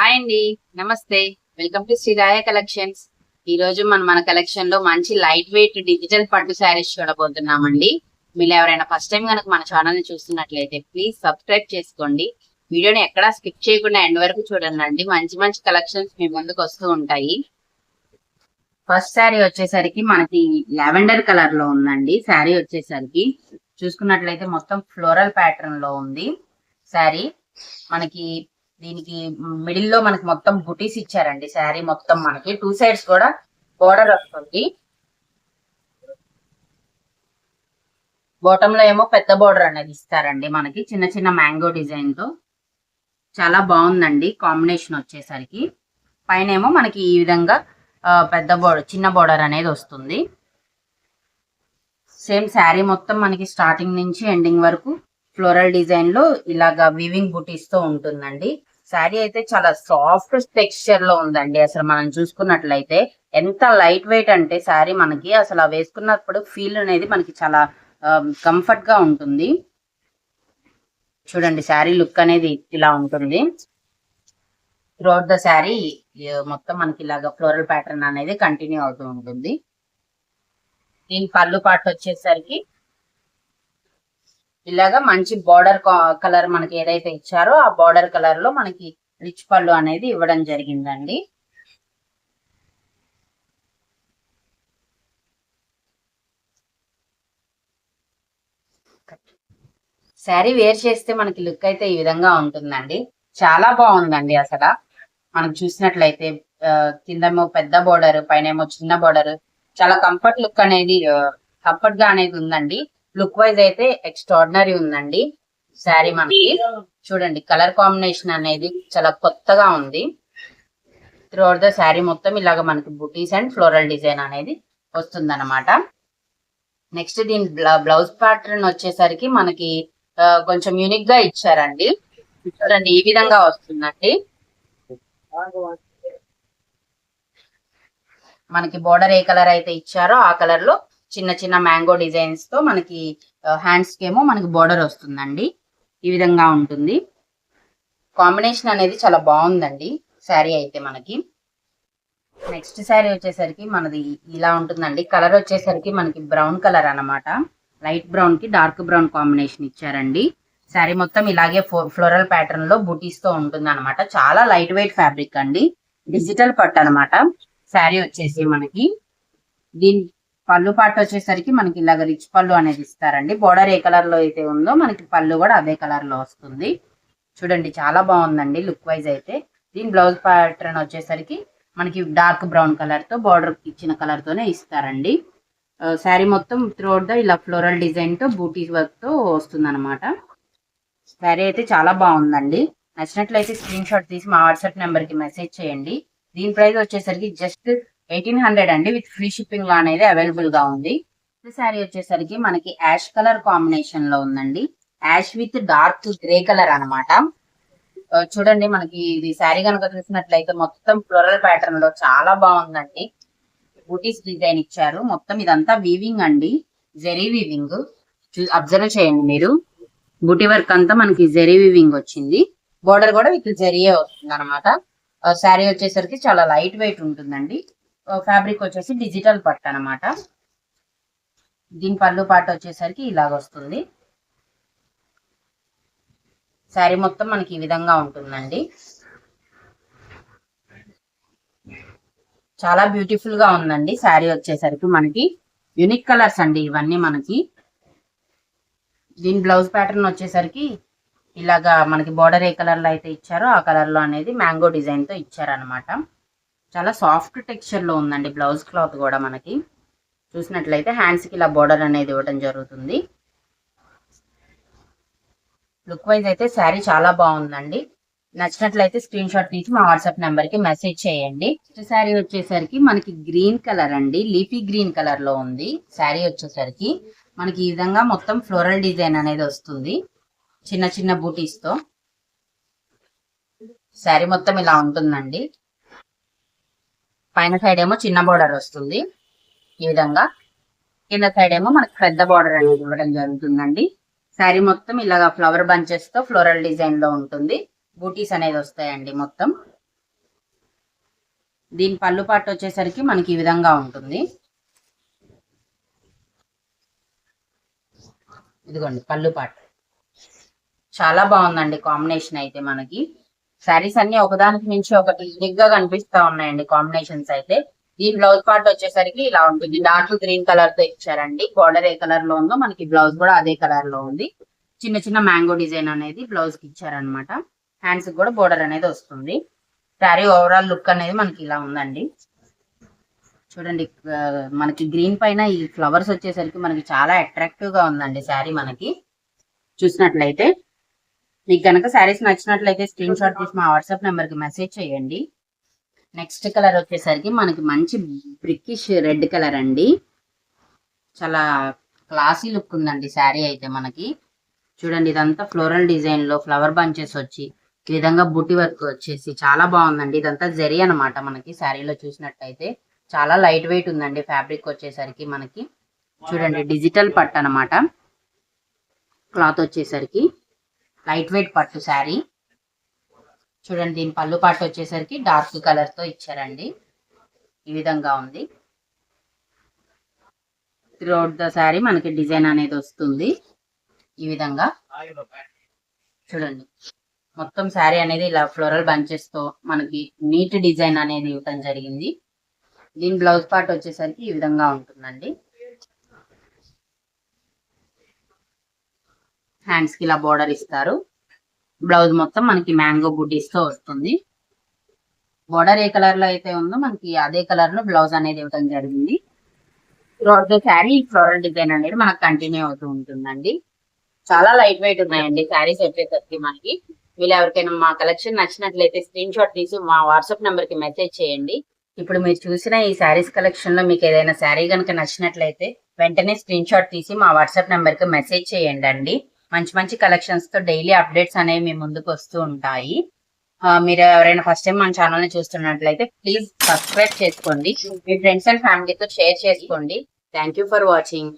Hi అండి, నమస్తే. Welcome to Sriraya collections. ఈ రోజు మన కలెక్షన్ లో మంచి లైట్ వెయిట్ డిజిటల్ పట్టు శారీస్ చూడబోతున్నామండి. మీరు ఎవరైనా ఫస్ట్ టైం కనుక మన ఛానల్ ని చూస్తున్నట్లయితే ప్లీజ్ సబ్స్క్రైబ్ చేసుకోండి. వీడియోని ఎక్కడా స్కిప్ చేయకుండా ఎండ్ వరకు చూడండి. మంచి మంచి కలెక్షన్స్ మీ ముందుకు వస్తూ ఉంటాయి. ఫస్ట్ శారీ వచ్చేసరికి మనకి లావెండర్ కలర్ లో ఉందండి. శారీ వచ్చేసరికి చూసుకున్నట్లయితే మొత్తం ఫ్లోరల్ ప్యాటర్న్ లో ఉంది శారీ. మనకి దీనికి మిడిల్ లో మనకి మొత్తం బుటీస్ ఇచ్చారండి. శారీ మొత్తం మనకి 2 సైడ్స్ కూడా బోర్డర్ వస్తుంది. బాటమ్ లో ఏమో పెద్ద బోర్డర్ అనేది ఇస్తారండి మనకి చిన్న చిన్న మ్యాంగో డిజైన్ తో. చాలా బాగుందండి కాంబినేషన్ వచ్చేసరికి. పైన ఏమో మనకి ఈ విధంగా పెద్ద బోర్డర్ చిన్న బోర్డర్ అనేది వస్తుంది. సేమ్ శారీ మొత్తం మనకి స్టార్టింగ్ నుంచి ఎండింగ్ వరకు ఫ్లోరల్ డిజైన్ లో ఇలాగా వీవింగ్ బుటీస్ తో ఉంటుందండి. శారీ అయితే చాలా సాఫ్ట్ టెక్స్చర్ లో ఉందండి. అసలు మనం చూసుకున్నట్లయితే ఎంత లైట్ వెయిట్ అంటే శారీ మనకి అసలు వేసుకున్నప్పుడు ఫీల్ అనేది మనకి చాలా కంఫర్ట్ గా ఉంటుంది. చూడండి శారీ లుక్ అనేది ఇలా ఉంటుంది. త్రూఅవుట్ ద శారీ మొత్తం మనకి ఇలాగా ఫ్లోరల్ ప్యాటర్న్ అనేది కంటిన్యూ అవుతూ ఉంటుంది. దీని పళ్ళు పార్ట్ వచ్చేసరికి ఇలాగా మంచి బార్డర్ కలర్ మనకి ఏదైతే ఇచ్చారో ఆ బార్డర్ కలర్ లో మనకి రిచ్ పళ్ళు అనేది ఇవ్వడం జరిగిందండి. శారీ వేర్ చేస్తే మనకి లుక్ అయితే ఈ విధంగా ఉంటుందండి. చాలా బాగుందండి. అసలు మనం చూసినట్లయితే కిందేమో పెద్ద బోర్డర్, పైన ఏమో చిన్న బోర్డర్, చాలా కంఫర్ట్ లుక్ అనేది కంఫర్ట్ గా అనేది ఉందండి. లుక్ వైజ్ అయితే ఎక్స్ట్రాడినరీ ఉందండి శారీ. మనకి చూడండి కలర్ కాంబినేషన్ అనేది చాలా కొత్తగా ఉంది. త్రూఅవుట్ ద శారీ మొత్తం ఇలాగ మనకి బుటీస్ అండ్ ఫ్లోరల్ డిజైన్ అనేది వస్తుంది అనమాట. నెక్స్ట్ దీని బ్లౌజ్ ప్యాటర్న్ వచ్చేసరికి మనకి కొంచెం యూనిక్ గా ఇచ్చారండి. చూడండి ఈ విధంగా వస్తుందండి. మనకి బోర్డర్ ఏ కలర్ అయితే ఇచ్చారో ఆ కలర్ లో చిన్న చిన్న మ్యాంగో డిజైన్స్ తో మనకి హ్యాండ్స్ కి ఏమో మనకి బోర్డర్ వస్తుందండి. ఈ విధంగా ఉంటుంది. కాంబినేషన్ అనేది చాలా బాగుందండి శారీ అయితే మనకి. నెక్స్ట్ శారీ వచ్చేసరికి మనది ఇలా ఉంటుందండి. కలర్ వచ్చేసరికి మనకి బ్రౌన్ కలర్ అన్నమాట. లైట్ బ్రౌన్ కి డార్క్ బ్రౌన్ కాంబినేషన్ ఇచ్చారండి. శారీ మొత్తం ఇలాగే ఫ్లోరల్ ప్యాటర్న్ లో బుటీస్ తో ఉంటుంది అనమాట. చాలా లైట్ వెయిట్ ఫ్యాబ్రిక్ అండి. డిజిటల్ పట్టు అనమాట శారీ వచ్చేసి మనకి. దీని పళ్ళు పాటు వచ్చేసరికి మనకి ఇలాగ రిచ్ పళ్ళు అనేది ఇస్తారండి. బోర్డర్ ఏ కలర్ లో అయితే ఉందో మనకి పళ్ళు కూడా అదే కలర్ లో వస్తుంది. చూడండి చాలా బాగుందండి లుక్ వైజ్ అయితే. దీని బ్లౌజ్ ప్యాటర్న్ వచ్చేసరికి మనకి డార్క్ బ్రౌన్ కలర్ తో బోర్డర్ ఇచ్చిన కలర్ తోనే ఇస్తారండి. శారీ మొత్తం త్రూఅవుట్ ద ఇలా ఫ్లోరల్ డిజైన్ తో బూటీ వర్క్ తో వస్తుంది అనమాట. శారీ అయితే చాలా బాగుందండి. నచ్చినట్లయితే స్క్రీన్ షాట్ తీసి మా వాట్సాప్ నెంబర్ కి మెసేజ్ చేయండి. దీని ప్రైస్ వచ్చేసరికి జస్ట్ 1800 అండి. విత్ ఫ్రీ షిప్పింగ్ లో అనేది అవైలబుల్ గా ఉంది. శారీ వచ్చేసరికి మనకి యాష్ కలర్ కాంబినేషన్ లో ఉందండి. Ash with dark grey colour అనమాట. చూడండి మనకి ఇది శారీ కనుక చూసినట్లయితే మొత్తం ఫ్లోరల్ ప్యాటర్న్ లో చాలా బాగుందండి. బూటీస్ డిజైన్ ఇచ్చారు. మొత్తం ఇదంతా వీవింగ్ అండి, జెరీ వీవింగ్. అబ్జర్వ్ చేయండి మీరు. బూటీ వర్క్ అంతా మనకి జెరీ వీవింగ్ వచ్చింది. బోర్డర్ కూడా విత్ జెరీయే వస్తుంది అనమాట. శారీ వచ్చేసరికి చాలా లైట్ వెయిట్ ఉంటుందండి. ఫ్యాబ్రిక్ వచ్చేసి డిజిటల్ పట్టు అనమాట. దీని పళ్ళు పాట వచ్చేసరికి ఇలాగ వస్తుంది. శారీ మొత్తం మనకి ఈ విధంగా ఉంటుందండి. చాలా బ్యూటిఫుల్ గా ఉందండి శారీ వచ్చేసరికి మనకి. యూనిక్ కలర్స్ అండి ఇవన్నీ మనకి. దీని బ్లౌజ్ ప్యాటర్న్ వచ్చేసరికి ఇలాగా మనకి బోర్డర్ ఏ కలర్ లో అయితే ఇచ్చారో ఆ కలర్ లో అనేది మ్యాంగో డిజైన్ తో ఇచ్చారనమాట. చాలా సాఫ్ట్ టెక్స్చర్ లో ఉందండి బ్లౌజ్ క్లాత్ కూడా మనకి. చూసినట్లయితే హ్యాండ్స్ కి ఇలా బోర్డర్ అనేది ఇవ్వడం జరుగుతుంది. లుక్ వైజ్ అయితే శారీ చాలా బాగుందండి. నచ్చినట్లయితే స్క్రీన్ షాట్ తీసి మా వాట్సాప్ నెంబర్ కి మెసేజ్ చేయండి. శారీ వచ్చేసరికి మనకి గ్రీన్ కలర్ అండి. లీఫీ గ్రీన్ కలర్ లో ఉంది. శారీ వచ్చేసరికి మనకి ఈ విధంగా మొత్తం ఫ్లోరల్ డిజైన్ అనేది వస్తుంది చిన్న చిన్న బూటీస్ తో. శారీ మొత్తం ఇలా ఉంటుందండి. పైన సైడ్ ఏమో చిన్న బోర్డర్ వస్తుంది ఈ విధంగా. కింద సైడ్ ఏమో మనకి పెద్ద బోర్డర్ అనేది ఇవ్వడం జరుగుతుందండి. శారీ మొత్తం ఇలాగా ఫ్లవర్ బంచెస్ తో ఫ్లోరల్ డిజైన్ లో ఉంటుంది. బూటీస్ అనేది వస్తాయండి మొత్తం. దీని పళ్ళు పాటు వచ్చేసరికి మనకి ఈ విధంగా ఉంటుంది. ఇదిగోండి పళ్ళు పాటు. చాలా బాగుందండి కాంబినేషన్ అయితే. మనకి శారీస్ అన్ని ఒకదానికి మించి ఒకటి గా కనిపిస్తా ఉన్నాయండి కాంబినేషన్స్ అయితే. ఈ బ్లౌజ్ పార్ట్ వచ్చేసరికి ఇలా ఉంటుంది. డార్క్ గ్రీన్ కలర్ తో ఇచ్చారండి. బార్డర్ ఏ కలర్ లో ఉందో మనకి బ్లౌజ్ కూడా అదే కలర్ లో ఉంది. చిన్న చిన్న మ్యాంగో డిజైన్ అనేది బ్లౌజ్ కి ఇచ్చారనమాట. హ్యాండ్స్ కూడా బోర్డర్ అనేది వస్తుంది. శారీ ఓవరాల్ లుక్ అనేది మనకి ఇలా ఉందండి. చూడండి మనకి గ్రీన్ పైన ఈ ఫ్లవర్స్ వచ్చేసరికి మనకి చాలా అట్రాక్టివ్ గా ఉందండి శారీ. మనకి చూసినట్లయితే మీకు కనుక శారీస్ నచ్చినట్లయితే స్క్రీన్ షాట్ తీసి మా వాట్సాప్ నెంబర్ కి మెసేజ్ చేయండి. నెక్స్ట్ కలర్ వచ్చేసరికి మనకి మంచి బ్రికిష్ రెడ్ కలర్ అండి. చాలా క్లాసీ లుక్ ఉందండి శారీ అయితే. మనకి చూడండి ఇదంతా ఫ్లోరల్ డిజైన్ లో ఫ్లవర్ బంచెస్ వచ్చి ఈ విధంగా బుట్టి వర్క్ వచ్చేసి చాలా బాగుందండి. ఇదంతా జరీ అనమాట. మనకి శారీలో చూసినట్టయితే చాలా లైట్ వెయిట్ ఉందండి. ఫ్యాబ్రిక్ వచ్చేసరికి మనకి చూడండి డిజిటల్ పట్టు అనమాట. క్లాత్ వచ్చేసరికి లైట్ వెయిట్ పట్టు శారీ. చూడండి దీని పళ్ళు పాటు వచ్చేసరికి డార్క్ కలర్ తో ఇచ్చారండి. ఈ విధంగా ఉంది. త్రూఅవుట్ ద శారీ మనకి డిజైన్ అనేది వస్తుంది ఈ విధంగా. చూడండి మొత్తం శారీ అనేది ఇలా ఫ్లోరల్ బంచెస్ తో మనకి నీట్ డిజైన్ అనేది ఇవ్వడం జరిగింది. దీని బ్లౌజ్ పార్ట్ వచ్చేసరికి ఈ విధంగా ఉంటుందండి. హ్యాండ్స్ కి ఇలా బోర్డర్ ఇస్తారు. బ్లౌజ్ మొత్తం మనకి మ్యాంగో బుడ్డీస్ తో వస్తుంది. బోర్డర్ ఏ కలర్ లో అయితే ఉందో మనకి అదే కలర్ లో బ్లౌజ్ అనేది ఇవ్వడం జరిగింది. శారీ ఫ్లోరల్ డిజైన్ అనేది మనకు కంటిన్యూ అవుతూ ఉంటుందండి. చాలా లైట్ వెయిట్ ఉన్నాయండి శారీస్ వచ్చేసరికి మనకి. వీళ్ళు ఎవరికైనా మా కలెక్షన్ నచ్చినట్లయితే స్క్రీన్ షాట్ తీసి మా వాట్సాప్ నెంబర్ కి మెసేజ్ చేయండి. ఇప్పుడు మీరు చూసిన ఈ శారీస్ కలెక్షన్ లో మీకు ఏదైనా శారీ కనుక నచ్చినట్లయితే వెంటనే స్క్రీన్ షాట్ తీసి మా వాట్సాప్ నెంబర్ కి మెసేజ్ చేయండి అండి. మంచి మంచి కలెక్షన్స్ తో డైలీ అప్డేట్స్ అనేవి మీ ముందుకు వస్తూ ఉంటాయి. మీరు ఎవరైనా ఫస్ట్ టైం మన ఛానల్ ని చూస్తున్నట్లయితే ప్లీజ్ సబ్స్క్రైబ్ చేసుకోండి. మీ ఫ్రెండ్స్ అండ్ ఫ్యామిలీతో షేర్ చేసుకోండి. Thank you for watching.